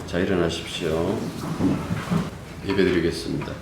자, 일어나십시오. 예배드리겠습니다.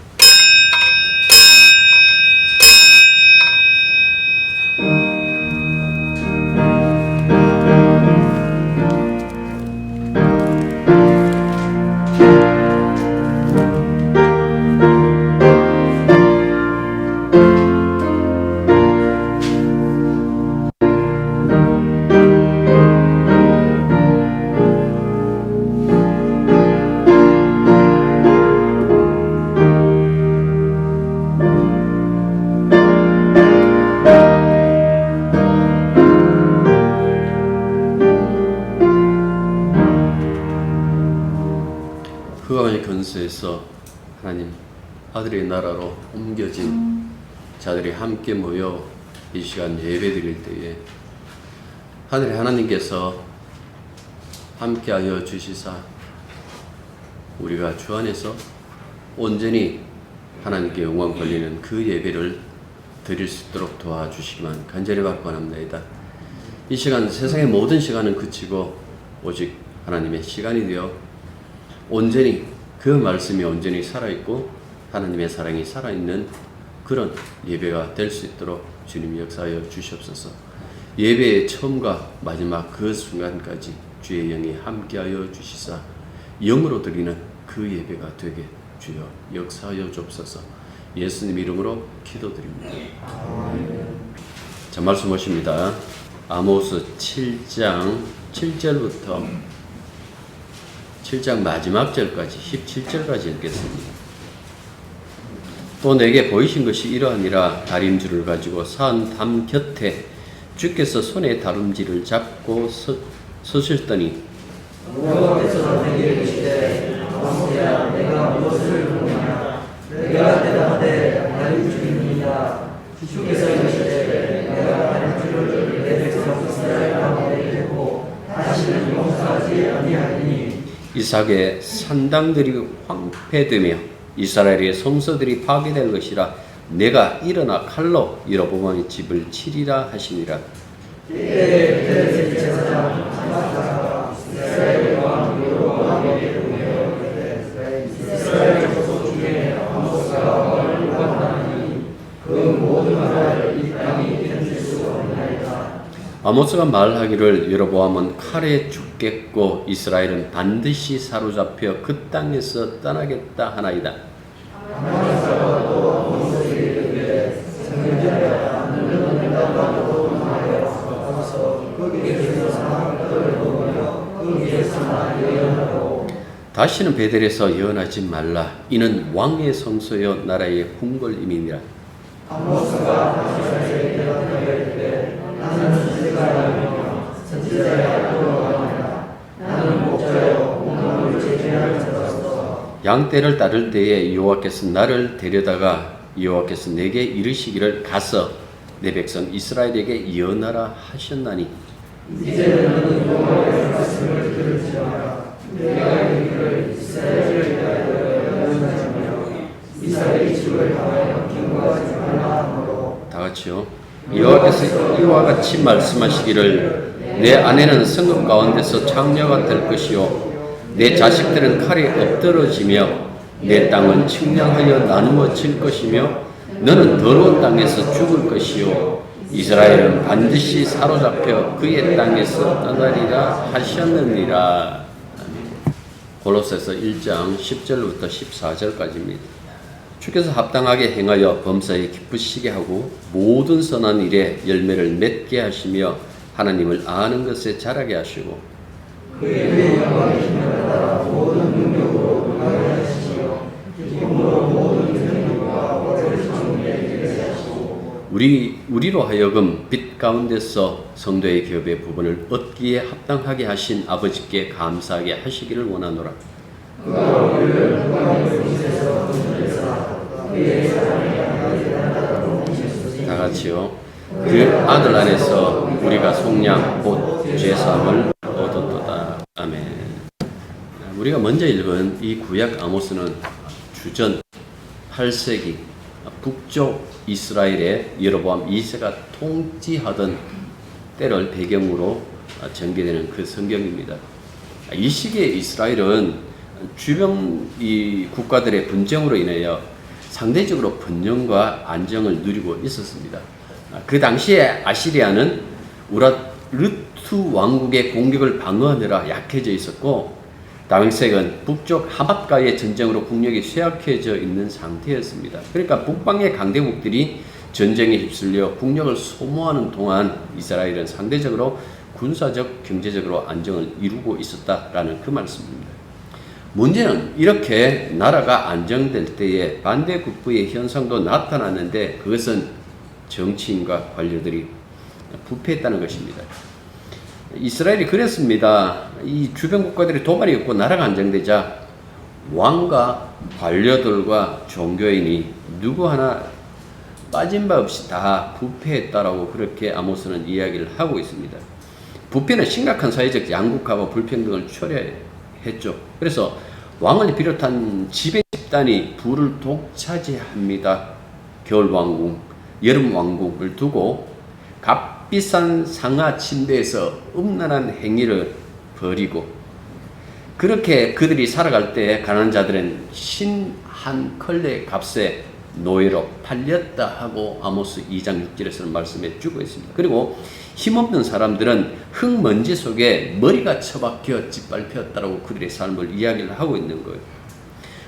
그가의 근세에서 하나님 아들의 나라로 옮겨진 자들이 함께 모여 이 시간 예배드릴 때에 하늘의 하나님께서 함께하여 주시사 우리가 주 안에서 온전히 하나님께 영광 돌리는 그 예배를 드릴 수 있도록 도와주시기만 간절히 바라옵나이다. 이 시간 세상의 모든 시간은 그치고 오직 하나님의 시간이 되어 온전히 그 말씀이 온전히 살아있고 하나님의 사랑이 살아있는 그런 예배가 될 수 있도록 주님 역사하여 주시옵소서. 예배의 처음과 마지막 그 순간까지 주의 영이 함께하여 주시사 영으로 드리는 그 예배가 되게 주여 역사하여 주옵소서. 예수님 이름으로 기도드립니다. 자, 말씀 보십니다. 아모스 7장 7절부터 7장 마지막 절까지 17절까지 읽겠습니다. 또 내게 보이신 것이 이러하니라. 다림줄을 가지고 산 담 곁에 주께서 손에 다름질을 잡고 서셨더니 여호와께서 내게 이르시되 아모스야 내가 무엇을 보느냐. 내가 대답하되 다림줄이니이다. 주께서 이르시되 내가 다림줄을 내 백성 이스라엘 가운데 두고 다시는 용서하지 아니하리니 이삭의 산당들이 황폐되며 이스라엘의 성소들이 파괴될 것이라. 내가 일어나 칼로 여로보암의 집을 치리라 하시니라. 이스라엘 왕 여로보암에게 보내어 이스라엘 족속 중에 아모스가 왕을 요구하나니 그 모든 말을 이 땅이 견딜 수 없나이다. 아모스가 말하기를 여로보암은 칼에 죽겠고 이스라엘은 반드시 사로잡혀 그 땅에서 떠나겠다 하나이다. 아모스가 또 아모스에게 이르되 성전에 너는 내가 하여서 거기에서 사람들을 보며 거기에서나 예언하고 다시는 베델에서 예언하지 말라. 이는 왕의 성소여 나라의 궁궐임이니라. 아모스가 다시에 대답하되 나는 선지자이며 선지자의 앞으로 가느니라. 나는 목자요 공감을 제재할 자로서 양떼를 따를 때에 여호와께서 나를 데려다가 여호와께서 내게 이르시기를 가서 내 백성 이스라엘에게 예언하라 하셨나니 이제는 너는 여호와의 말씀을 들을지어다. 내가 이르기를 이스라엘을 위하여 예언하시며 이스라엘의 집을 향하여 경고하지 말라 하므로 다 같이요. 여호와께서 이와 같이 말씀하시기를 내 아내는 성읍 가운데서 창녀가 될 것이요 내 자식들은 칼에 엎드러지며 내 땅은 측량하여 나누어질 것이며 너는 더러운 땅에서 죽을 것이요 이스라엘은 반드시 사로잡혀 그의 땅에서 떠나리라 하셨느니라. 골로새서 1장 10절부터 14절까지입니다. 주께서 합당하게 행하여 범사에 기쁘시게 하고 모든 선한 일에 열매를 맺게 하시며 하나님을 아는 것에 자라게 하시고 그의 영광의 힘을 따라 모든 능력으로 응하게 하시며 기쁨으로 모든 능력과 오래를 정리하게 하시고 우리로 하여금 빛 가운데서 성도의 기업의 부분을 얻기에 합당하게 하신 아버지께 감사하게 하시기를 원하노라. 그가 우리를 영광의 빛에서 건져내사 그의 사랑의 아들을 옮기셨으니 다 같이요. 그 아들 안에서 우리가 속량 곧 죄사함을 얻었도다. 아멘. 우리가 먼저 읽은 이 구약 아모스는 주전 8세기 북쪽 이스라엘의 여로보암 2세가 통치하던 때를 배경으로 전개되는 그 성경입니다. 이 시기에 이스라엘은 주변 이 국가들의 분쟁으로 인하여 상대적으로 번영과 안정을 누리고 있었습니다. 그 당시에 아시리아는 우라르투 왕국의 공격을 방어하느라 약해져 있었고, 다메섹은 북쪽 하맛과의 전쟁으로 국력이 쇠약해져 있는 상태였습니다. 그러니까 북방의 강대국들이 전쟁에 휩쓸려 국력을 소모하는 동안 이스라엘은 상대적으로 군사적, 경제적으로 안정을 이루고 있었다라는 그 말씀입니다. 문제는 이렇게 나라가 안정될 때에 반대국부의 현상도 나타났는데 그것은 정치인과 관료들이 부패했다는 것입니다. 이스라엘이 그랬습니다. 이 주변 국가들이 도발이 없고 나라가 안정되자 왕과 관료들과 종교인이 누구 하나 빠진 바 없이 다 부패했다라고 그렇게 아모스는 이야기를 하고 있습니다. 부패는 심각한 사회적 양극화와 불평등을 초래했죠. 그래서 왕을 비롯한 지배 집단이 부를 독차지합니다. 겨울 왕궁, 여름 왕궁을 두고 값비싼 상하 침대에서 음란한 행위를 벌이고, 그렇게 그들이 살아갈 때 가난한 자들은 한 컬레 값에 노예로 팔렸다 하고 아모스 2장 6절에서는 말씀해 주고 있습니다. 그리고 힘없는 사람들은 흙먼지 속에 머리가 처박혀 짓밟혔다라고 그들의 삶을 이야기를 하고 있는 거예요.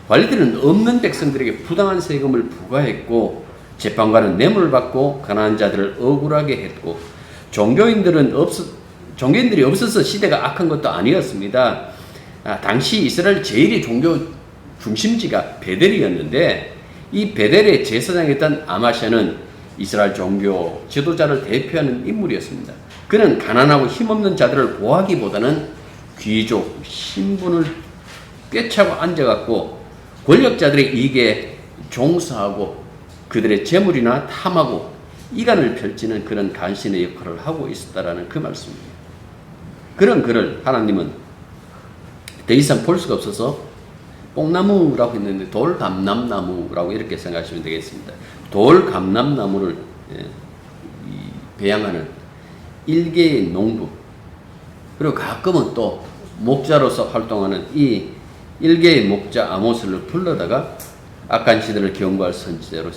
관리들은 없는 백성들에게 부당한 세금을 부과했고, 재판관은 뇌물을 받고 가난한 자들을 억울하게 했고, 종교인들이 없어서 시대가 악한 것도 아니었습니다. 당시 이스라엘 제일의 종교 중심지가 베델이었는데, 이 베델의 제사장이었던 아마샤는 이스라엘 종교 지도자를 대표하는 인물이었습니다. 그는 가난하고 힘없는 자들을 보호하기보다는 귀족, 신분을 꿰차고 앉아갖고 권력자들의 이익에 종사하고 그들의 재물이나 탐하고 이간을 펼치는 그런 간신의 역할을 하고 있었다라는 그 말씀입니다. 그런 그를 하나님은 더 이상 볼 수가 없어서 뽕나무라고 했는데 돌감람나무라고 이렇게 생각하시면 되겠습니다. 돌감람나무를 배양하는 일개의 농부, 그리고 가끔은 또 목자로서 활동하는 이 일개의 목자 아모스를 불러다가 악한 시대를 경고할 선지자로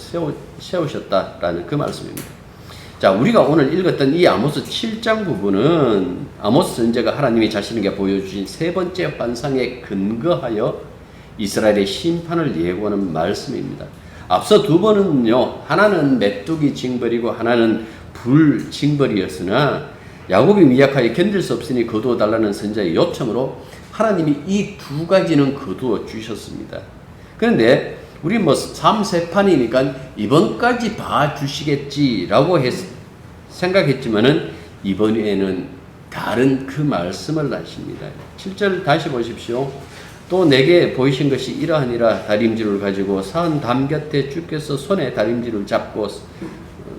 세우셨다라는 그 말씀입니다. 자, 우리가 오늘 읽었던 이 아모스 7장 부분은 아모스 선지자가 하나님이 자신에게 보여주신 세 번째 환상에 근거하여 이스라엘의 심판을 예고하는 말씀입니다. 앞서 두 번은요, 하나는 메뚜기 징벌이고 하나는 불 징벌이었으나 야곱이 미약하여 견딜 수 없으니 거두어 달라는 선지자의 요청으로 하나님이 이 두 가지는 거두어 주셨습니다. 그런데 우리 삶 세 판이니까 이번까지 봐주시겠지라고 생각했지만은 이번에는 다른 그 말씀을 하십니다. 7절 다시 보십시오. 또 내게 보이신 것이 이러하니라. 다림질을 가지고 사은 담 곁에 주께서 손에 다림질을 잡고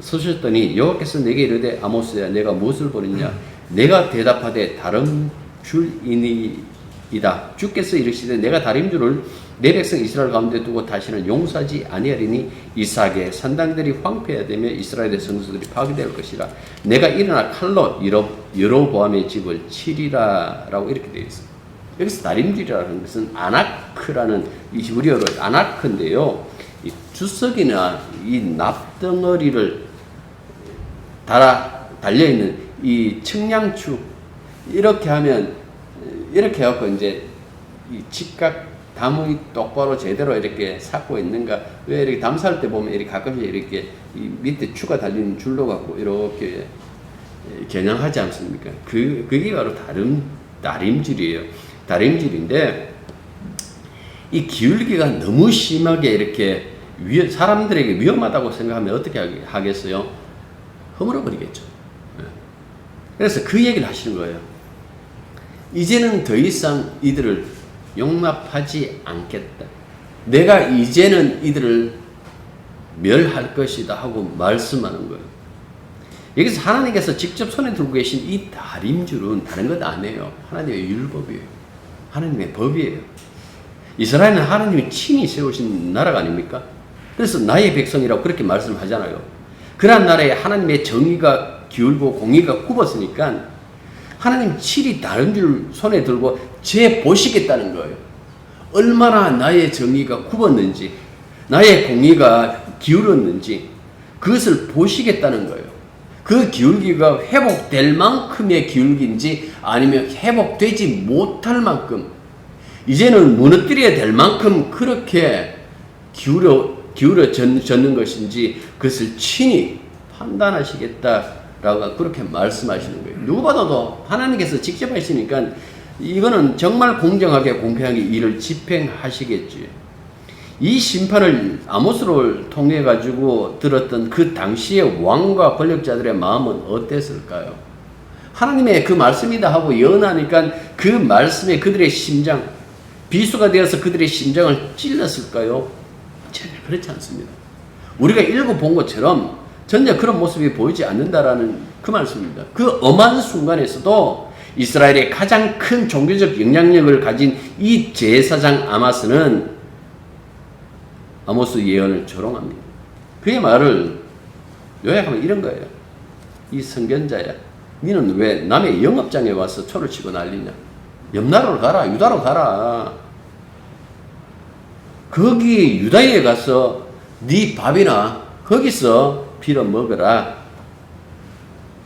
서셨더니 여호와께서 내게 이르되 아모스야, 내가 무엇을 보느냐? 내가 대답하되 다름줄이니이다. 주께서 이르시되 내가 다림줄을 내 백성 이스라엘 가운데 두고 다시는 용서하지 아니하리니 이삭의 산당들이 황폐하되며 이스라엘의 성소들이 파괴될 것이라. 내가 일어나 칼로 여로보암의 집을 치리라 라고 이렇게 되어 있습니다. 여기서 다림질이라는 것은 아나크라는 이 히브리어로 아나크인데요, 이 주석이나 이 납덩어리를 달려있는 이 측량추, 이렇게 하면 이렇게 해갖고 이제 이 직각 담이 똑바로 제대로 이렇게 삭고 있는가, 왜 이렇게 담 살 때 보면 이렇게 가끔씩 이렇게 이 밑에 추가 달린 줄로 갖고 이렇게 겨냥하지 않습니까? 그게 바로 다림질이에요. 다림질인데, 이 기울기가 너무 심하게 이렇게 사람들에게 위험하다고 생각하면 어떻게 하겠어요? 허물어 버리겠죠. 그래서 그 얘기를 하시는 거예요. 이제는 더 이상 이들을 용납하지 않겠다. 내가 이제는 이들을 멸할 것이다 하고 말씀하는 거예요. 여기서 하나님께서 직접 손에 들고 계신 이 다림줄은 다른 것 아니에요. 하나님의 율법이에요. 하나님의 법이에요. 이스라엘은 하나님이 친히 세우신 나라가 아닙니까? 그래서 나의 백성이라고 그렇게 말씀하잖아요. 그러한 나라에 하나님의 정의가 기울고 공의가 굽었으니까 하나님 친히 다른 줄 손에 들고 재 보시겠다는 거예요. 얼마나 나의 정의가 굽었는지, 나의 공의가 기울었는지 그것을 보시겠다는 거예요. 그 기울기가 회복될 만큼의 기울기인지 아니면 회복되지 못할 만큼, 이제는 무너뜨려야 될 만큼 그렇게 기울어졌는 것인지 그것을 친히 판단하시겠다라고 그렇게 말씀하시는 거예요. 누구 봐도 하나님께서 직접 하시니까 이거는 정말 공정하게 공평하게 일을 집행하시겠지. 이 심판을 아모스를 통해 가지고 들었던 그 당시의 왕과 권력자들의 마음은 어땠을까요? 하나님의 그 말씀이다 하고 연하니까 그 말씀에 그들의 심장, 비수가 되어서 그들의 심장을 찔렀을까요? 전혀 그렇지 않습니다. 우리가 읽어본 것처럼 전혀 그런 모습이 보이지 않는다라는 그 말씀입니다. 그 엄한 순간에서도 이스라엘의 가장 큰 종교적 영향력을 가진 이 제사장 아모스 예언을 조롱합니다. 그의 말을 요약하면 이런 거예요. 이 선견자야, 너는 왜 남의 영업장에 와서 초를 치고 난리냐? 옆나라로 가라, 유다로 가라. 거기 유다에 가서 네 밥이나 거기서 빌어 먹어라.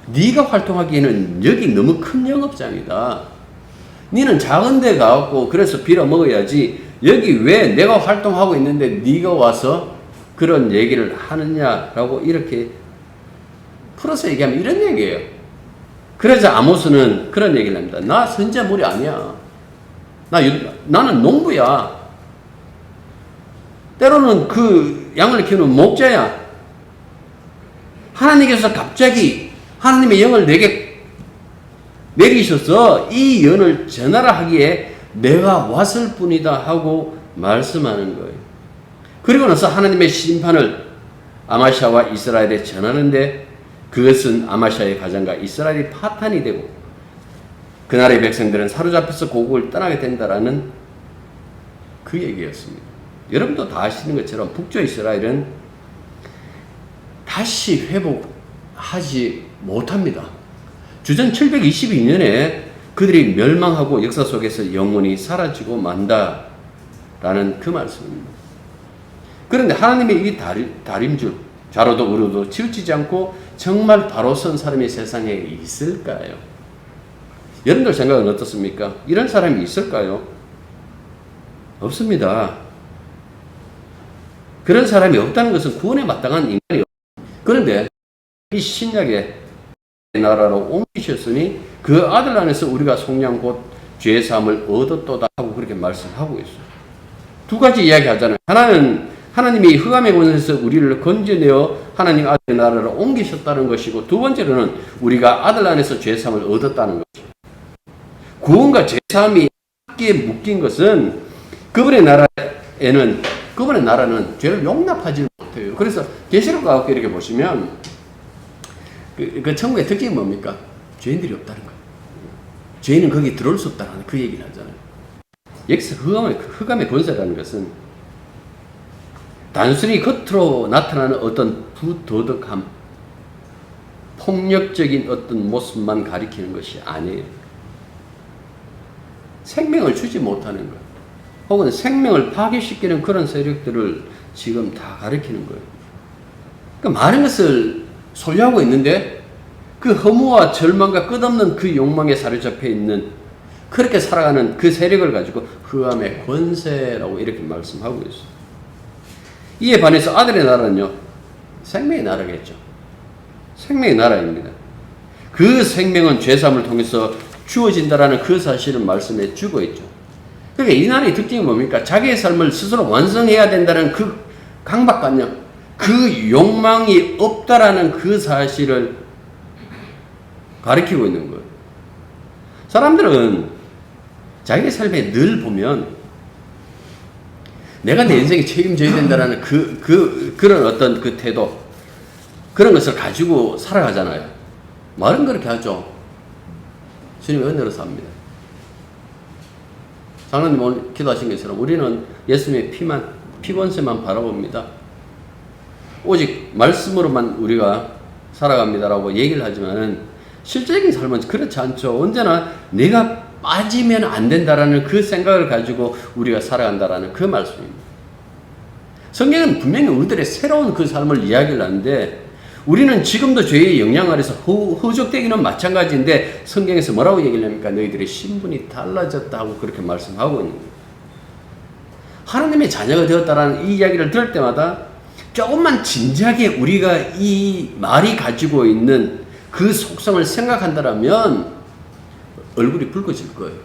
네가 활동하기에는 여기 너무 큰 영업장이다. 너는 작은 데 가고 그래서 빌어 먹어야지. 여기 왜 내가 활동하고 있는데 네가 와서 그런 얘기를 하느냐라고 이렇게 풀어서 얘기하면 이런 얘기예요. 그래서 아모스는 그런 얘기를 합니다. 나 선지자물이 아니야. 나는 농부야. 때로는 그 양을 키우는 목자야. 하나님께서 갑자기 하나님의 영을 내게 내리셔서 이 연을 전하라 하기에 내가 왔을 뿐이다 하고 말씀하는 거예요. 그리고 나서 하나님의 심판을 아마샤와 이스라엘에 전하는데 그것은 아마샤의 가정과 이스라엘이 파탄이 되고 그날의 백성들은 사로잡혀서 고국을 떠나게 된다라는 그 얘기였습니다. 여러분도 다 아시는 것처럼 북조 이스라엘은 다시 회복하지 못합니다. 주전 722년에 그들이 멸망하고 역사 속에서 영원히 사라지고 만다라는 그 말씀입니다. 그런데 하나님의 이 다림줄, 좌로도 우로도 치우치지 않고 정말 바로 선 사람이 세상에 있을까요? 여러분들 생각은 어떻습니까? 이런 사람이 있을까요? 없습니다. 그런 사람이 없다는 것은 구원에 마땅한 인간이 없습니다. 그런데 이 신약의 나라로 옮기셨으니 그 아들 안에서 우리가 속량 곧 죄 사함을 얻었도다 하고 그렇게 말씀하고 있어요. 두 가지 이야기 하잖아요. 하나는 하나님이 흑암의 권세에서 우리를 건져내어 하나님 아들의 나라로 옮기셨다는 것이고, 두 번째로는 우리가 아들 안에서 죄 사함을 얻었다는 것이죠. 구원과 죄 사함이 함께 묶인 것은 그분의 나라는 죄를 용납하지 못해요. 그래서 계시록 가고 이렇게 보시면 그 천국의 특징이 뭡니까? 죄인들이 없다는 거예요. 죄인은 거기 들어올 수 없다는 그 얘기를 하잖아요. 여기서 흑암의 권세라는 것은 단순히 겉으로 나타나는 어떤 부도덕함, 폭력적인 어떤 모습만 가리키는 것이 아니에요. 생명을 주지 못하는 것, 혹은 생명을 파괴시키는 그런 세력들을 지금 다 가리키는 거예요. 그러니까 많은 것을 소유하고 있는데 그 허무와 절망과 끝없는 그 욕망에 사로잡혀 있는, 그렇게 살아가는 그 세력을 가지고 흑암의 권세라고 이렇게 말씀하고 있어요. 이에 반해서 아들의 나라는요, 생명의 나라겠죠. 생명의 나라입니다. 그 생명은 죄사함을 통해서 주어진다라는 그 사실을 말씀해 주고 있죠. 그러니까 이 나라의 특징이 뭡니까? 자기의 삶을 스스로 완성해야 된다는 그 강박관념, 그 욕망이 없다라는 그 사실을 가리키고 있는 거예요. 사람들은 자기의 삶에 늘 보면 내가 내 인생에 책임져야 된다는 그런 어떤 그 태도, 그런 것을 가지고 살아가잖아요. 말은 그렇게 하죠. 주님의 은혜로 삽니다. 장로님 오늘 기도하신 것처럼 우리는 예수님의 피번세만 바라봅니다. 오직 말씀으로만 우리가 살아갑니다라고 얘기를 하지만은 실제적인 삶은 그렇지 않죠. 언제나 내가 빠지면 안 된다라는 그 생각을 가지고 우리가 살아간다라는 그 말씀입니다. 성경은 분명히 우리들의 새로운 그 삶을 이야기를 하는데 우리는 지금도 죄의 영향 아래서 허적되기는 마찬가지인데 성경에서 뭐라고 얘기를 합니까? 너희들의 신분이 달라졌다 하고 그렇게 말씀하고 있는 거예요. 하나님의 자녀가 되었다라는 이 이야기를 들을 때마다 조금만 진지하게 우리가 이 말이 가지고 있는 그 속성을 생각한다면 얼굴이 붉어질 거예요.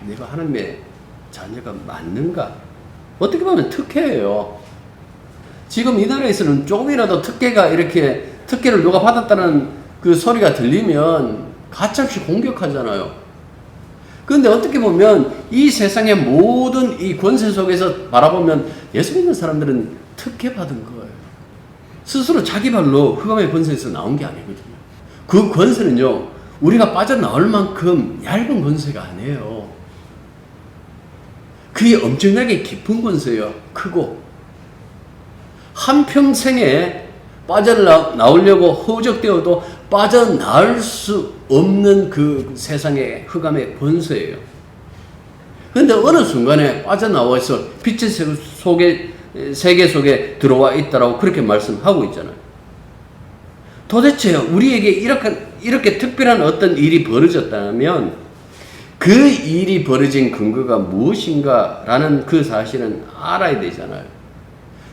내가 하나님의 자녀가 맞는가? 어떻게 보면 특혜예요. 지금 이 나라에서는 조금이라도 특혜를 누가 받았다는 그 소리가 들리면 가차없이 공격하잖아요. 그런데 어떻게 보면 이 세상의 모든 이 권세 속에서 바라보면 예수 믿는 사람들은 특혜 받은 거예요. 스스로 자기 발로 흑암의 권세에서 나온 게 아니거든요. 그 권세는요, 우리가 빠져나올 만큼 얇은 권세가 아니에요. 그게 엄청나게 깊은 권세예요. 크고. 한평생에 빠져나오려고 허우적되어도 빠져나올 수 없는 그 세상의 흑암의 권세예요. 그런데 어느 순간에 빠져나와서 빛의 세계 속에 들어와 있다라고 그렇게 말씀하고 있잖아요. 도대체 우리에게 이렇게 특별한 어떤 일이 벌어졌다면 그 일이 벌어진 근거가 무엇인가라는 그 사실은 알아야 되잖아요.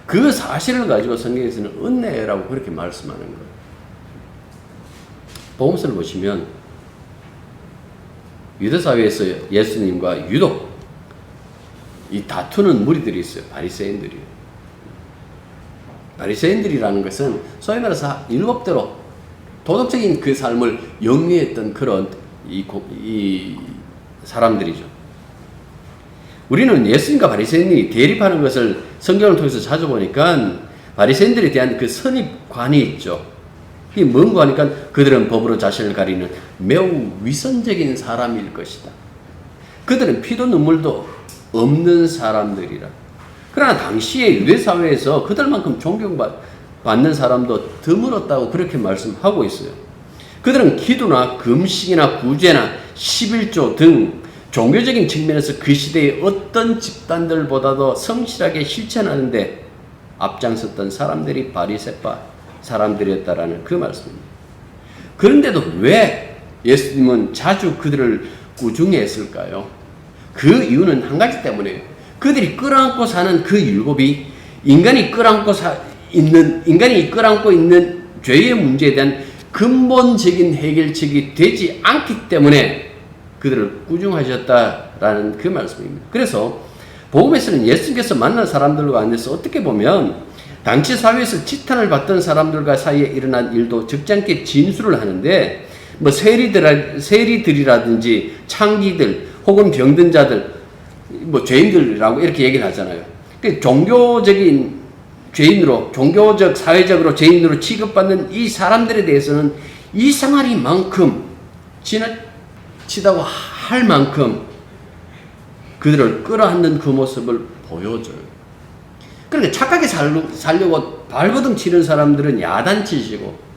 그 사실을 가지고 성경에서는 은혜라고 그렇게 말씀하는 거예요. 복음서를 보시면 유대사회에서 예수님과 유독 이 다투는 무리들이 있어요. 바리새인들이에요. 바리새인들이라는 것은 소위 말해서 7대로 도덕적인 그 삶을 영위했던 그런 이 사람들이죠. 우리는 예수님과 바리새인이 대립하는 것을 성경을 통해서 자주 보니까 바리새인들에 대한 그 선입관이 있죠. 이게 뭔가 하니까 그들은 법으로 자신을 가리는 매우 위선적인 사람일 것이다. 그들은 피도 눈물도 없는 사람들이라. 그러나 당시의 유대사회에서 그들만큼 존경받는 사람도 드물었다고 그렇게 말씀하고 있어요. 그들은 기도나 금식이나 구제나 11조 등 종교적인 측면에서 그 시대의 어떤 집단들보다도 성실하게 실천하는데 앞장섰던 사람들이 바리새파 사람들이었다라는 그 말씀입니다. 그런데도 왜 예수님은 자주 그들을 꾸중했을까요? 그 이유는 한 가지 때문에요. 그들이 끌어안고 사는 그 율법이 인간이 끌어안고 있는 죄의 문제에 대한 근본적인 해결책이 되지 않기 때문에 그들을 꾸중하셨다라는 그 말씀입니다. 그래서 복음에서는 예수님께서 만난 사람들과 안에서 어떻게 보면 당시 사회에서 지탄을 받던 사람들과 사이에 일어난 일도 적잖게 진술을 하는데 뭐 세리들이라든지 창기들 혹은 병든 자들 뭐 죄인들이라고 이렇게 얘기를 하잖아요. 그러니까 종교적인 죄인으로 종교적 사회적으로 죄인으로 취급받는 이 사람들에 대해서는 이상하리만큼 지나치다고 할 만큼 그들을 끌어안는 그 모습을 보여줘요. 그러니까 착하게 살려고 발버둥 치는 사람들은 야단치시고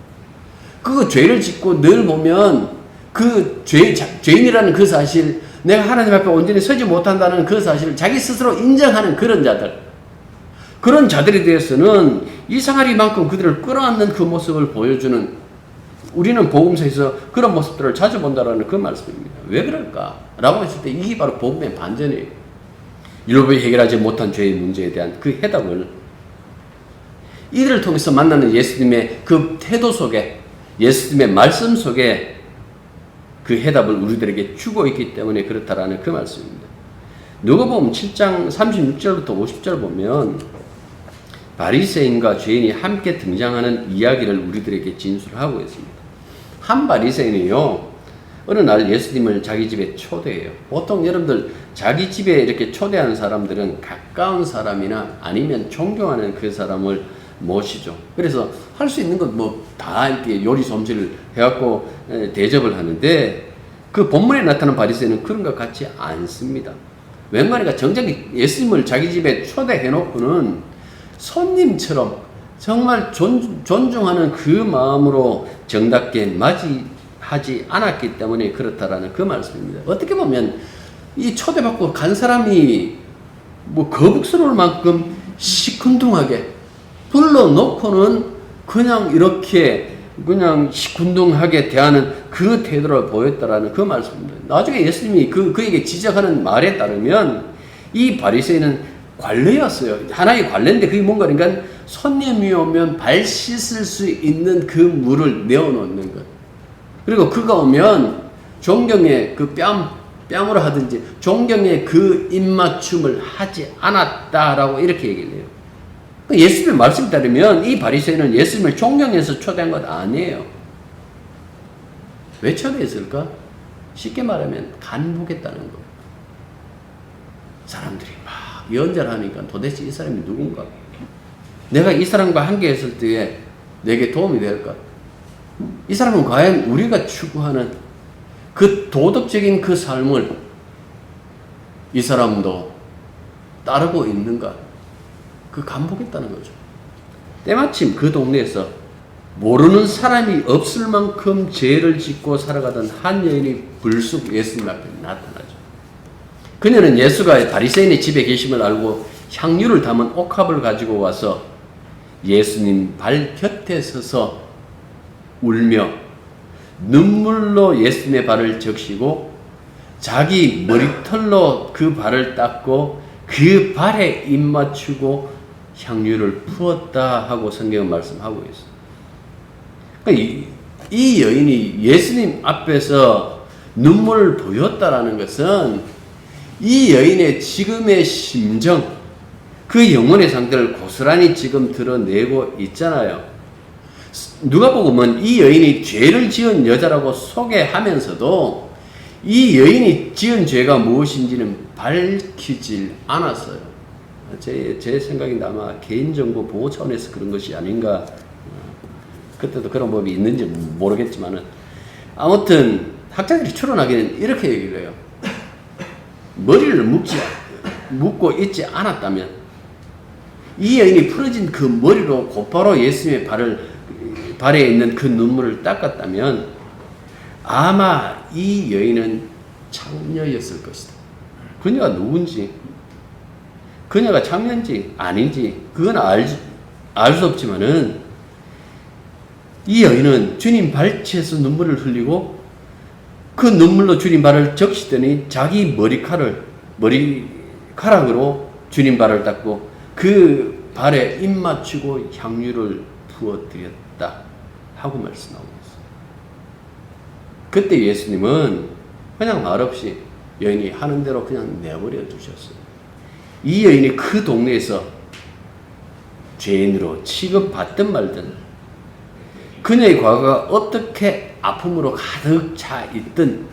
그 죄를 짓고 늘 보면 그 죄인이라는 그 사실, 내가 하나님 앞에 온전히 서지 못한다는 그 사실을 자기 스스로 인정하는 그런 자들에 대해서는 이상하리만큼 그들을 끌어안는 그 모습을 보여주는, 우리는 복음서에서 그런 모습들을 자주 본다라는 그 말씀입니다. 왜 그럴까? 라고 했을 때 이게 바로 복음의 반전이에요. 율법이 해결하지 못한 죄의 문제에 대한 그 해답을 이들을 통해서 만나는 예수님의 그 태도 속에, 예수님의 말씀 속에 그 해답을 우리들에게 주고 있기 때문에 그렇다라는 그 말씀입니다. 누가복음 7장 36절부터 50절 보면 바리새인과 죄인이 함께 등장하는 이야기를 우리들에게 진술하고 있습니다. 한 바리새인이요, 어느 날 예수님을 자기 집에 초대해요. 보통 여러분들 자기 집에 이렇게 초대하는 사람들은 가까운 사람이나 아니면 존경하는 그 사람을 모시죠. 그래서 할 수 있는 건 뭐 다 이렇게 요리 솜씨를 해갖고 대접을 하는데 그 본문에 나타난 바리새인은 그런 것 같지 않습니다. 웬만하니까 정작 예수님을 자기 집에 초대해놓고는 손님처럼 정말 존중하는 그 마음으로 정답게 맞이하고 하지 않았기 때문에 그렇다라는 그 말씀입니다. 어떻게 보면 이 초대받고 간 사람이 뭐 거북스러울 만큼 시큰둥하게 불러놓고는 그냥 이렇게 그냥 시큰둥하게 대하는 그 태도를 보였다라는 그 말씀입니다. 나중에 예수님이 그에게 지적하는 말에 따르면 이 바리새인은 관례였어요. 하나의 관례인데 그게 뭔가 그러니까 손님이 오면 발 씻을 수 있는 그 물을 내어놓는 것. 그리고 그가 오면 존경의 그 뺨으로 하든지 존경의 그 입맞춤을 하지 않았다라고 이렇게 얘기를 해요. 예수님의 말씀에 따르면 이 바리새인은 예수님을 존경해서 초대한 것 아니에요. 왜 초대했을까? 쉽게 말하면 간보겠다는 거예요. 사람들이 막 연설하니까 도대체 이 사람이 누군가? 내가 이 사람과 함께 했을 때에 내게 도움이 될까? 이 사람은 과연 우리가 추구하는 그 도덕적인 그 삶을 이 사람도 따르고 있는가? 그 간보겠다는 거죠. 때마침 그 동네에서 모르는 사람이 없을 만큼 죄를 짓고 살아가던 한 여인이 불쑥 예수님 앞에 나타나죠. 그녀는 예수가 바리새인의 집에 계심을 알고 향유를 담은 옥합을 가지고 와서 예수님 발 곁에 서서 울며 눈물로 예수님의 발을 적시고 자기 머리털로 그 발을 닦고 그 발에 입 맞추고 향유를 부었다 하고 성경은 말씀하고 있어요. 그러니까 이 여인이 예수님 앞에서 눈물을 보였다라는 것은 이 여인의 지금의 심정, 그 영혼의 상태를 고스란히 지금 드러내고 있잖아요. 누가복음은 이 여인이 죄를 지은 여자라고 소개하면서도 이 여인이 지은 죄가 무엇인지는 밝히질 않았어요. 제 생각인데 아마 개인정보 보호 차원에서 그런 것이 아닌가. 그때도 그런 법이 있는지 모르겠지만은 아무튼 학자들이 추론하기는 이렇게 얘기를 해요. 머리를 묶고 있지 않았다면 이 여인이 풀어진 그 머리로 곧바로 예수님의 발에 있는 그 눈물을 닦았다면 아마 이 여인은 창녀였을 것이다. 그녀가 누군지, 그녀가 창녀인지 아닌지 그건 알 수 없지만은 이 여인은 주님 발치에서 눈물을 흘리고 그 눈물로 주님 발을 적시더니 자기 머리카락으로 주님 발을 닦고 그 발에 입 맞추고 향유를 부어드렸다 하고 말씀하고 있어요. 그때 예수님은 그냥 말없이 여인이 하는 대로 그냥 내버려 두셨어요. 이 여인이 그 동네에서 죄인으로 취급받든 말든 그녀의 과거가 어떻게 아픔으로 가득 차 있든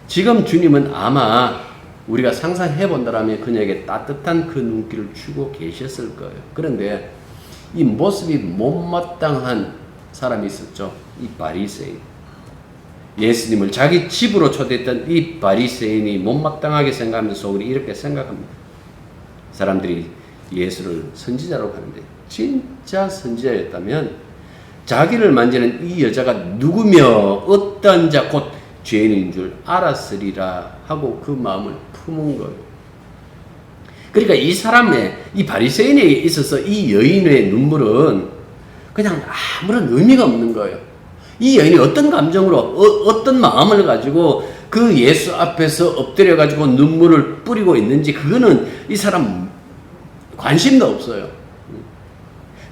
지금 주님은 아마 우리가 상상해 본다라면 그녀에게 따뜻한 그 눈길을 주고 계셨을 거예요. 그런데 이 모습이 못마땅한 사람이 있었죠. 이 바리새인. 예수님을 자기 집으로 초대했던 이 바리새인이 못마땅하게 생각하면서 속으로 이렇게 생각합니다. 사람들이 예수를 선지자라고 하는데 진짜 선지자였다면 자기를 만지는 이 여자가 누구며 어떤 자 곧 죄인인 줄 알았으리라 하고 그 마음을 품은 거예요. 그러니까 이 사람의 이 바리새인에 있어서 이 여인의 눈물은 그냥 아무런 의미가 없는 거예요. 이 여인이 어떤 감정으로 어떤 마음을 가지고 그 예수 앞에서 엎드려 가지고 눈물을 뿌리고 있는지 그거는 이 사람 관심도 없어요.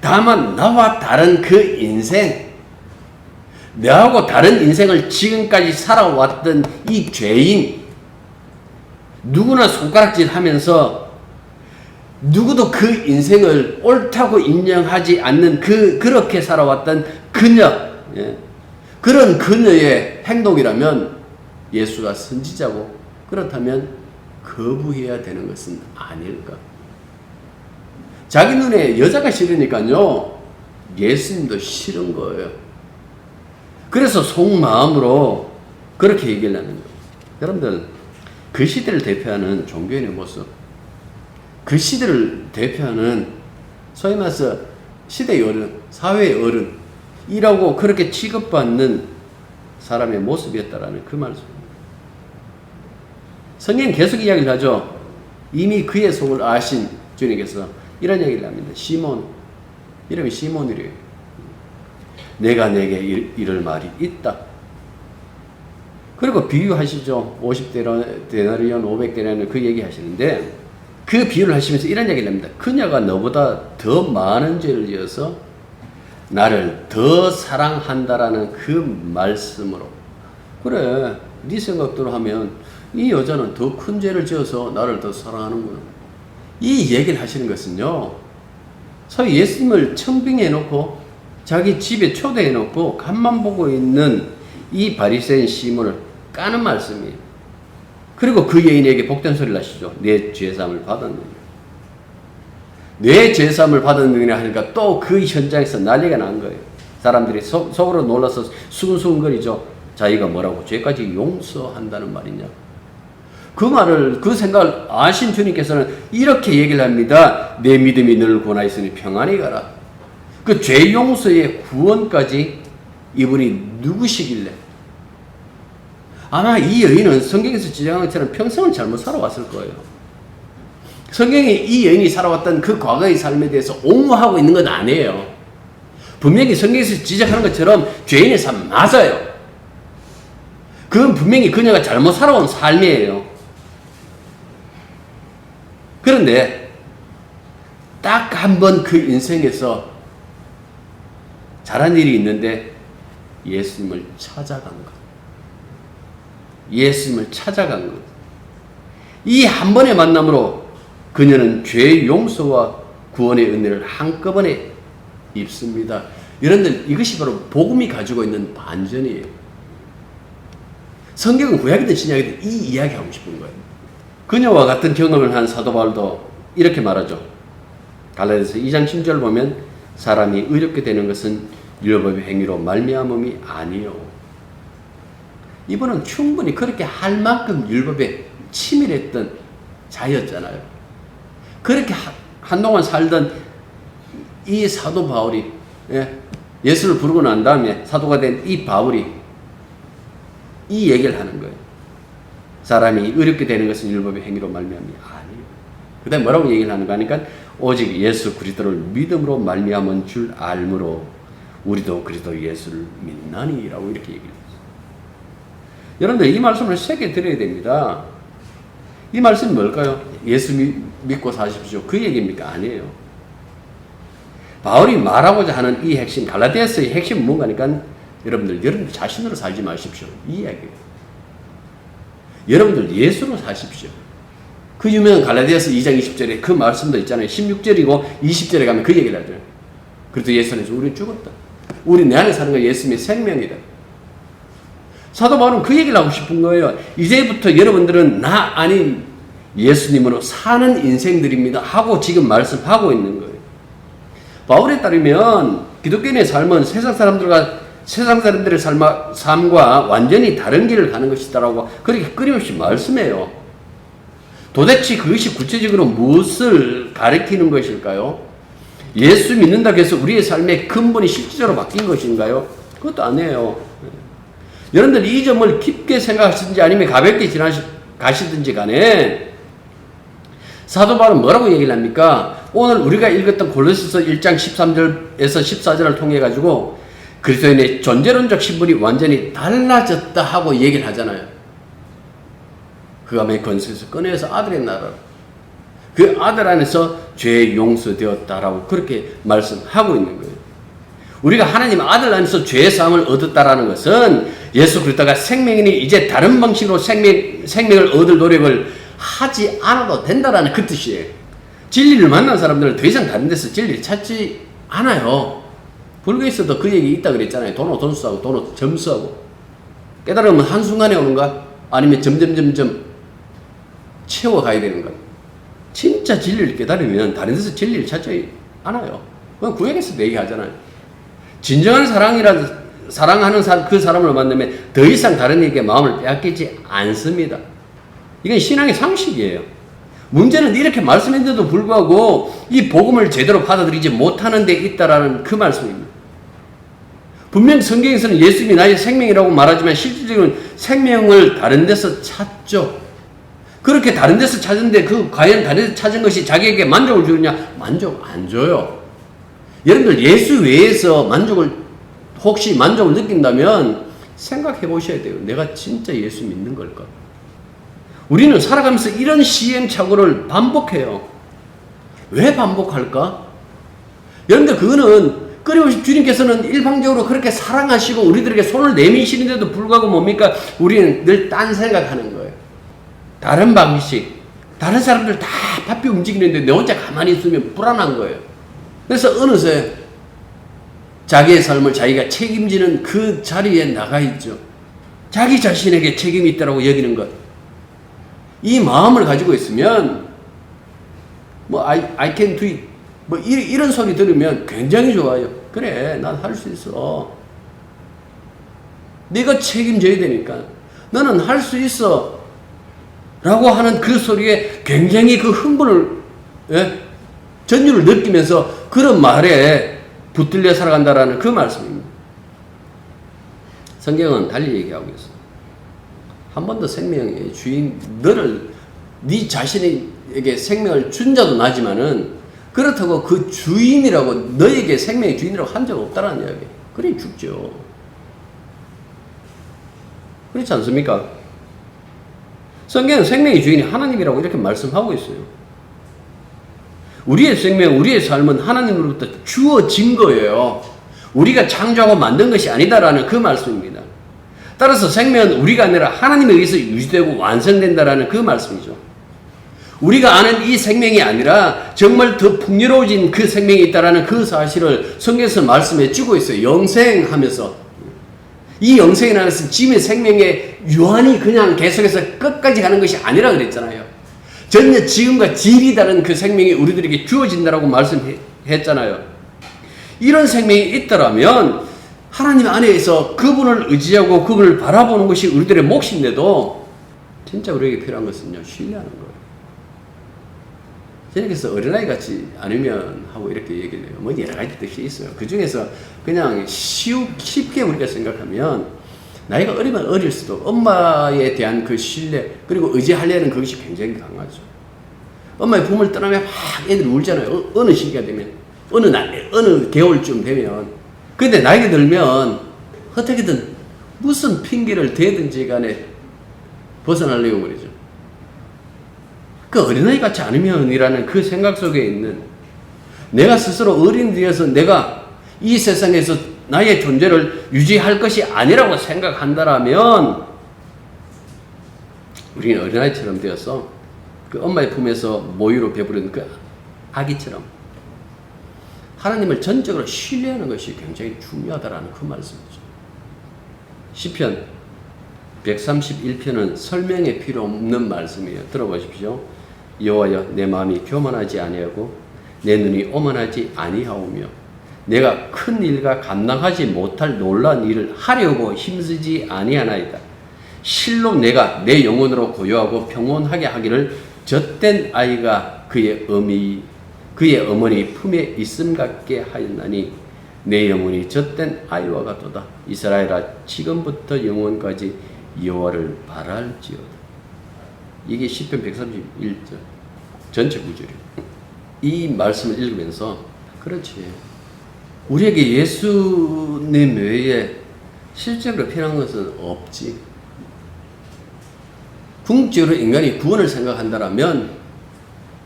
다만 나와 다른 그 인생, 나하고 다른 인생을 지금까지 살아왔던 이 죄인, 누구나 손가락질 하면서 누구도 그 인생을 옳다고 인정하지 않는 그렇게 살아왔던 그녀, 그런 그녀의 행동이라면 예수가 선지자고 그렇다면 거부해야 되는 것은 아닐까? 자기 눈에 여자가 싫으니까요, 예수님도 싫은 거예요. 그래서 속마음으로 그렇게 얘기를 하는 거예요. 여러분들, 그 시대를 대표하는 종교인의 모습, 그 시대를 대표하는 소위 말해서 시대의 어른, 사회의 어른이라고 그렇게 취급받는 사람의 모습이었다라는 그 말씀입니다. 성경 계속 이야기를 하죠. 이미 그의 속을 아신 주님께서 이런 얘기를 합니다. 시몬, 이름이 시몬이래요. 내가 내게 이럴 말이 있다. 그리고 비유하시죠. 50데나리온, 500데나리온 그 얘기 하시는데 그 비유를 하시면서 이런 얘기를 합니다. 그녀가 너보다 더 많은 죄를 지어서 나를 더 사랑한다라는 그 말씀으로, 그래, 네 생각대로 하면 이 여자는 더 큰 죄를 지어서 나를 더 사랑하는구나. 이 얘기를 하시는 것은요, 소위 예수님을 청빙해 놓고 자기 집에 초대해 놓고 간만 보고 있는 이 바리새인 시몬을 까는 말씀이에요. 그리고 그 여인에게 복된 소리를 하시죠. 내 죄사함을 받았느냐. 내 죄사함을 받았느냐 하니까 또 그 현장에서 난리가 난 거예요. 사람들이 속으로 놀라서 수근수근거리죠. 자기가 뭐라고 죄까지 용서한다는 말이냐. 그 말을, 그 생각을 아신 주님께서는 이렇게 얘기를 합니다. 내 믿음이 너를 구원하였으니 평안히 가라. 그 죄 용서의 구원까지 이분이 누구시길래? 아마 이 여인은 성경에서 지정한 것처럼 평생을 잘못 살아왔을 거예요. 성경이 이 여인이 살아왔던 그 과거의 삶에 대해서 옹호하고 있는 건 아니에요. 분명히 성경에서 지적하는 것처럼 죄인의 삶 맞아요. 그건 분명히 그녀가 잘못 살아온 삶이에요. 그런데 딱 한 번 그 인생에서 잘한 일이 있는데 예수님을 찾아간 것. 예수님을 찾아간 것. 이 한 번의 만남으로 그녀는 죄 용서와 구원의 은혜를 한꺼번에 입습니다. 여러분들, 이것이 바로 복음이 가지고 있는 반전이에요. 성경은 구약이든 신약이든 이 이야기 하고 싶은 거예요. 그녀와 같은 경험을 한 사도 바울도 이렇게 말하죠. 갈라디아서 2장 10절 보면 사람이 의롭게 되는 것은 율법의 행위로 말미암음이 아니요. 이분은 충분히 그렇게 할 만큼 율법에 치밀했던 자였잖아요. 그렇게 한동안 살던 이 사도 바울이, 예수를 부르고 난 다음에 사도가 된 이 바울이 이 얘기를 하는 거예요. 사람이 의롭게 되는 것은 율법의 행위로 말미암이 아니에요. 그 다음에 뭐라고 얘기를 하는가 하니까 오직 예수 그리스도를 믿음으로 말미암은 줄 알므로 우리도 그리스도 예수를 믿나니 라고 이렇게 얘기를 했어요. 여러분들, 이 말씀을 새겨 들어야 됩니다. 이 말씀이 뭘까요? 예수 믿고 사십시오. 그 얘기입니까? 아니에요. 바울이 말하고자 하는 이 핵심, 갈라디아서의 핵심은 뭔가니까 여러분들 자신으로 살지 마십시오. 이 이야기예요. 여러분들 예수로 사십시오. 그 유명한 갈라디아서 2장 20절에 그 말씀도 있잖아요. 16절이고 20절에 가면 그 얘기를 하죠. 그래도 예수 안에서 우리는 죽었다. 우리 내 안에 사는 건 예수님의 생명이다. 사도 바울은 그 얘기를 하고 싶은 거예요. 이제부터 여러분들은 나 아닌 예수님으로 사는 인생들입니다 하고 지금 말씀하고 있는 거예요. 바울에 따르면 기독교인의 삶은 세상 사람들의 삶과 완전히 다른 길을 가는 것이다라고 그렇게 끊임없이 말씀해요. 도대체 그것이 구체적으로 무엇을 가리키는 것일까요? 예수 믿는다고 해서 우리의 삶의 근본이 실질적으로 바뀐 것인가요? 그것도 아니에요. 여러분들 이 점을 깊게 생각하시든지 아니면 가볍게 가시든지 간에 사도 바울은 뭐라고 얘기를 합니까? 오늘 우리가 읽었던 골로새서 1장 13절에서 14절을 통해 가지고 그리스도인의 존재론적 신분이 완전히 달라졌다 하고 얘기를 하잖아요. 그 암의 권세에서 꺼내서 아들의 나라로, 그 아들 안에서 죄 용서되었다라고 그렇게 말씀하고 있는 거예요. 우리가 하나님 아들 안에서 죄 사함을 얻었다라는 것은 예수 그리스도가 생명이니 이제 다른 방식으로 생명을 얻을 노력을 하지 않아도 된다라는 그 뜻이에요. 진리를 만난 사람들은 더 이상 다른 데서 진리를 찾지 않아요. 불교에서도 그 얘기 있다 그랬잖아요. 도노 돈수하고 도노 점수하고. 깨달으면 한순간에 오는가? 아니면 점점 채워가야 되는가? 진짜 진리를 깨달으면 다른 데서 진리를 찾지 않아요. 그건 구약에서도 얘기하잖아요. 진정한 사랑하는 그 사람을 만나면 더 이상 다른 이에게 마음을 빼앗기지 않습니다. 이건 신앙의 상식이에요. 문제는 이렇게 말씀했는데도 불구하고 이 복음을 제대로 받아들이지 못하는 데 있다라는 그 말씀입니다. 분명 성경에서는 예수님이 나의 생명이라고 말하지만 실질적으로 생명을 다른 데서 찾죠. 그렇게 다른 데서 찾은데 과연 다른 데서 찾은 것이 자기에게 만족을 주느냐? 만족 안 줘요. 여러분들 예수 외에서 혹시 만족을 느낀다면 생각해 보셔야 돼요. 내가 진짜 예수 믿는 걸까? 우리는 살아가면서 이런 시행착오를 반복해요. 왜 반복할까? 여러분들 그거는 끊임없이 주님께서는 일방적으로 그렇게 사랑하시고 우리들에게 손을 내미시는데도 불구하고 뭡니까? 우리는 늘 딴 생각하는 거예요. 다른 방식, 다른 사람들 다 바삐 움직이는데 내 혼자 가만히 있으면 불안한 거예요. 그래서 어느새 자기의 삶을 자기가 책임지는 그 자리에 나가 있죠. 자기 자신에게 책임이 있다고 여기는 것. 이 마음을 가지고 있으면 I can do it 이런 소리 들으면 굉장히 좋아요. 그래, 난 할 수 있어. 네가 책임져야 되니까 너는 할 수 있어 라고 하는 그 소리에 굉장히 그 흥분을 전율을 느끼면서 그런 말에 붙들려 살아간다라는 그 말씀입니다. 성경은 달리 얘기하고 있어요. 한 번도 생명의 주인 네 자신에게 생명을 준 자도 나지만은 그렇다고 그 주인이라고 너에게 생명의 주인이라고 한 적 없다라는 이야기. 그래 죽죠. 그렇지 않습니까? 성경은 생명의 주인이 하나님이라고 이렇게 말씀하고 있어요. 우리의 생명, 우리의 삶은 하나님으로부터 주어진 거예요. 우리가 창조하고 만든 것이 아니다라는 그 말씀입니다. 따라서 생명은 우리가 아니라 하나님에 의해서 유지되고 완성된다라는 그 말씀이죠. 우리가 아는 이 생명이 아니라 정말 더 풍요로워진 그 생명이 있다라는 그 사실을 성경에서 말씀해 주고 있어요. 영생하면서. 이 영생이라는 것은 지금의 생명의 유한이 그냥 계속해서 끝까지 가는 것이 아니라 그랬잖아요. 전혀 지금과 질이 다른 그 생명이 우리들에게 주어진다라고 말씀했잖아요. 이런 생명이 있더라면 하나님 안에서 그분을 의지하고 그분을 바라보는 것이 우리들의 몫인데도 진짜 우리에게 필요한 것은요, 신뢰하는 거예요. 저녁에서 어린아이 같지 않으면 하고 이렇게 얘기를 해요. 뭐 여러 가지 뜻이 있어요. 그 중에서 그냥 쉽게 우리가 생각하면 나이가 어리면 어릴수록 엄마에 대한 그 신뢰 그리고 의지하려는 그것이 굉장히 강하죠. 엄마의 품을 떠나면 막 애들이 울잖아요. 어느 시기가 되면 어느 개월쯤 되면. 근데 나이가 들면 어떻게든 무슨 핑계를 대든지 간에 벗어나려고 그러죠. 그 어린아이 같지 않으면이라는 그 생각 속에 있는 내가 스스로 어린 뒤에서 내가 이 세상에서 나의 존재를 유지할 것이 아니라고 생각한다라면 우리는 어린아이처럼 되어서 그 엄마의 품에서 모유로 배부른 그 아기처럼 하나님을 전적으로 신뢰하는 것이 굉장히 중요하다라는 그 말씀이죠. 시편 131편은 설명이 필요 없는 말씀이에요. 들어보십시오. 여호와여, 내 마음이 교만하지 아니하고 내 눈이 오만하지 아니하오며 내가 큰 일과 감당하지 못할 놀라운 일을 하려고 힘쓰지 아니하나이다. 실로 내가 내 영혼으로 고요하고 평온하게 하기를 젖된 아이가 그의 어머니 품에 있음 같게 하였나니 내 영혼이 젖된 아이와 같도다. 이스라엘아, 지금부터 영원까지 여호와를 바랄지어다. 이게 시편 131절 전체 구절이에요. 이 말씀을 읽으면서 그렇지, 우리에게 예수님 외에 실제로 필요한 것은 없지. 궁극적으로 인간이 구원을 생각한다면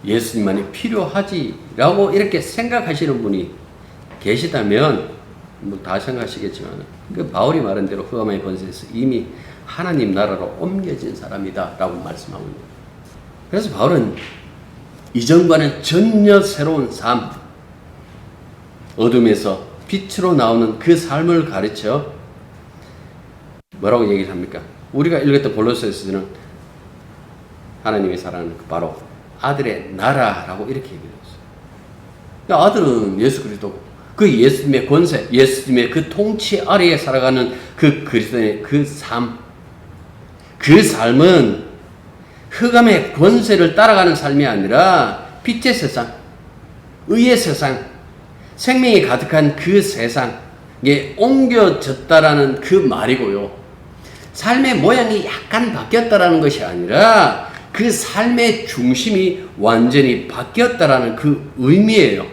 예수님만이 필요하지라고 이렇게 생각하시는 분이 계시다면 뭐 다 생각하시겠지만 그 바울이 말한 대로 흑암의 권세에서 이미 하나님 나라로 옮겨진 사람이다 라고 말씀하고 있습니다. 그래서 바울은 이전과는 전혀 새로운 삶, 어둠에서 빛으로 나오는 그 삶을 가르쳐 뭐라고 얘기를 합니까? 우리가 읽었던 골로새서는 하나님이 사랑하는 바로 아들의 나라라고 이렇게 얘기를 했어요. 그러니까 아들은 예수 그리스도, 그 예수님의 권세, 예수님의 그 통치 아래에 살아가는 그 그리스도의 그 삶, 그 삶은 흑암의 권세를 따라가는 삶이 아니라 빛의 세상, 의의 세상, 생명이 가득한 그 세상, 게 옮겨졌다라는 그 말이고요. 삶의 모양이 약간 바뀌었다라는 것이 아니라 그 삶의 중심이 완전히 바뀌었다라는 그 의미예요.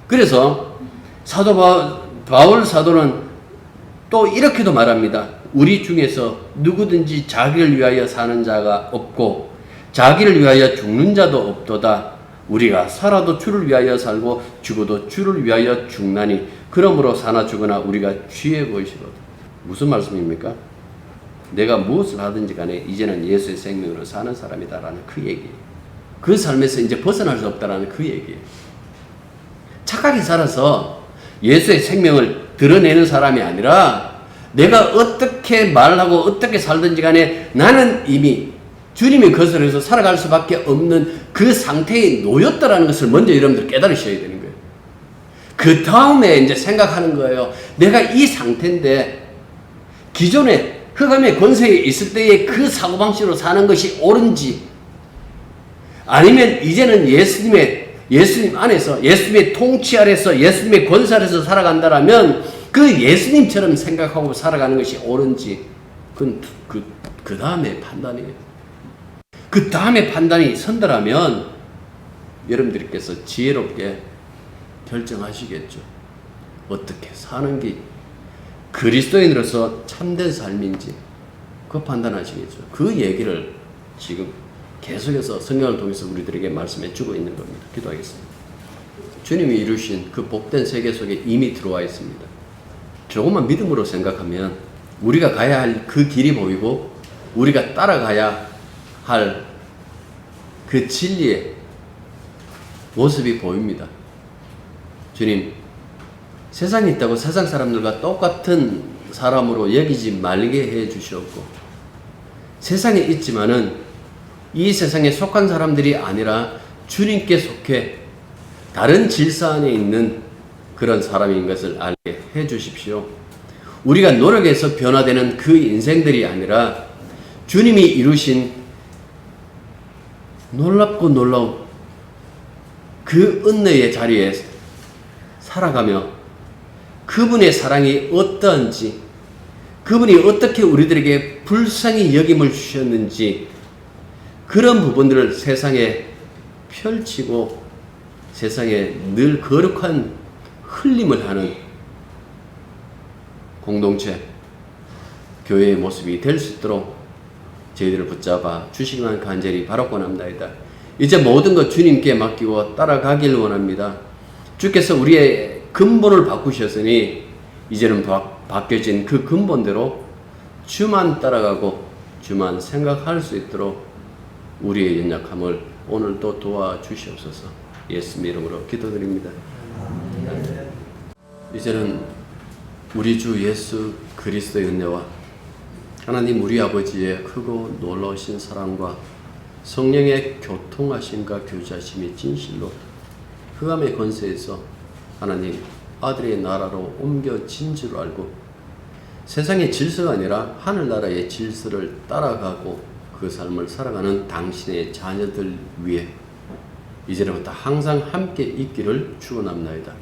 그래서 바울 사도는 또 이렇게도 말합니다. 우리 중에서 누구든지 자기를 위하여 사는 자가 없고 자기를 위하여 죽는 자도 없도다. 우리가 살아도 주를 위하여 살고 죽어도 주를 위하여 죽나니 그러므로 사나 죽으나 우리가 취해 보이시로다. 무슨 말씀입니까? 내가 무엇을 하든지 간에 이제는 예수의 생명으로 사는 사람이다라는 그 얘기예요. 그 삶에서 이제 벗어날 수 없다라는 그 얘기예요. 착하게 살아서 예수의 생명을 드러내는 사람이 아니라 내가 어떻게 말하고 어떻게 살든지 간에 나는 이미 주님의 것을 해서 살아갈 수밖에 없는 그 상태에 놓였다라는 것을 먼저 여러분들 깨달으셔야 되는 거예요. 그 다음에 이제 생각하는 거예요. 내가 이 상태인데 기존에 흑암의 권세에 있을 때의 그 사고방식으로 사는 것이 옳은지 아니면 이제는 예수님 안에서 예수님의 통치 아래서 예수님의 권세 아래서 살아간다라면 그 예수님처럼 생각하고 살아가는 것이 옳은지 그건 그 다음에 판단이에요. 그 다음에 판단이 선다라면 여러분들께서 지혜롭게 결정하시겠죠. 어떻게 사는 게 그리스도인으로서 참된 삶인지 그 판단하시겠죠. 그 얘기를 지금 계속해서 성경을 통해서 우리들에게 말씀해 주고 있는 겁니다. 기도하겠습니다. 주님이 이루신 그 복된 세계 속에 이미 들어와 있습니다. 조금만 믿음으로 생각하면 우리가 가야 할 그 길이 보이고 우리가 따라가야 할 그 진리의 모습이 보입니다. 주님, 세상에 있다고 세상 사람들과 똑같은 사람으로 여기지 말게 해 주시옵고 세상에 있지만은 이 세상에 속한 사람들이 아니라 주님께 속해 다른 질서 안에 있는 그런 사람인 것을 알게 해 주십시오. 우리가 노력해서 변화되는 그 인생들이 아니라 주님이 이루신 놀랍고 놀라운 그 은혜의 자리에 살아가며 그분의 사랑이 어떠한지 그분이 어떻게 우리들에게 불쌍히 여김을 주셨는지 그런 부분들을 세상에 펼치고 세상에 늘 거룩한 흘림을 하는 공동체, 교회의 모습이 될 수 있도록 저희들을 붙잡아 주시기만 간절히 바라고 합나이다. 이제 모든 것 주님께 맡기고 따라가길 원합니다. 주께서 우리의 근본을 바꾸셨으니 이제는 바뀌어진 그 근본대로 주만 따라가고 주만 생각할 수 있도록 우리의 연약함을 오늘도 도와주시옵소서. 예수님 이름으로 기도드립니다. 이제는 우리 주 예수 그리스도의 은혜와 하나님 우리 아버지의 크고 놀라우신 사랑과 성령의 교통하심과 교제하심이 진실로 흑암의 권세에서 하나님 아들의 나라로 옮겨진 줄 알고 세상의 질서가 아니라 하늘나라의 질서를 따라가고 그 삶을 살아가는 당신의 자녀들 위해 이제부터 항상 함께 있기를 축원합니다.